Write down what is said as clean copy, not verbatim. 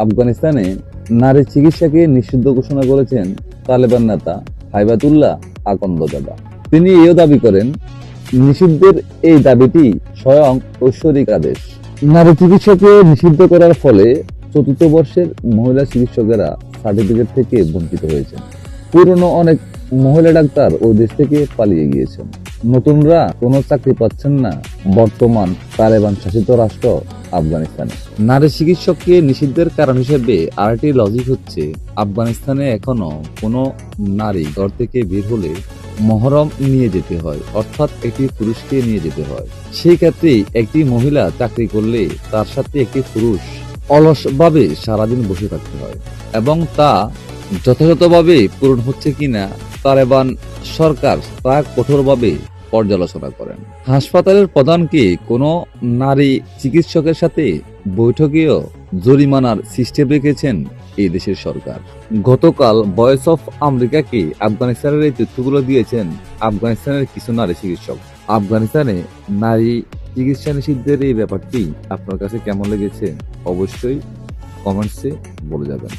আফগানিস্তানে নারী চিকিৎসাকে নিষিদ্ধ ঘোষণা করেছেন তালেবান নেতা হাইবাতুল্লাহ আকন্দজাদা। তিনি এও দাবি করেন, নিষিদ্ধের এই দাবিটি স্বয়ং ঐশ্বরিক আদেশ। নারী চিকিৎসাকে নিষিদ্ধ করার ফলে চতুর্থ বর্ষের মহিলা চিকিৎসকেরা সার্টিফিকেট থেকে বঞ্চিত হয়েছেন। পুরনো অনেক মহিলা ডাক্তার ওই দেশ থেকে পালিয়ে গিয়েছেন। নতুনরা কোনো চাকরি পাচ্ছেন না বর্তমান তালেবান শাসিত রাষ্ট্র আফগানিস্তানে। নারী চিকিৎসককে নিষিদ্ধের কারণ হিসেবে আরেকটি লজিক হচ্ছে, আফগানিস্তানে এখনো কোনো নারী ঘর থেকে বের হলে মহরম নিয়ে যেতে হয়, অর্থাৎ একটি পুরুষকে নিয়ে যেতে হয়। সেই ক্ষেত্রে একটি মহিলা চাকরি করলে তার সাথে একটি পুরুষ অলসভাবে সারাদিন বসে থাকতে হয়, এবং তা যথাযথভাবে পূরণ হচ্ছে কিনা তালেবান সরকার তা কঠোরভাবে পর্যালোচনা করেন। হাসপাতালের প্রধানকে কোনো নারী চিকিৎসকের সাথে বৈঠকেও জরিমানার সিস্টেম রেখেছেন এই দেশের সরকার। গতকাল ভয়েস অফ আমেরিকাকে আফগানিস্তানের এই তথ্যগুলো দিয়েছেন আফগানিস্তানের কিছু নারী চিকিৎসক। আফগানিস্তানে নারী চিকিৎসা নিষিদ্ধের এই ব্যাপারটি আপনার কাছে কেমন লেগেছে অবশ্যই কমেন্টসে বলে যাবেন।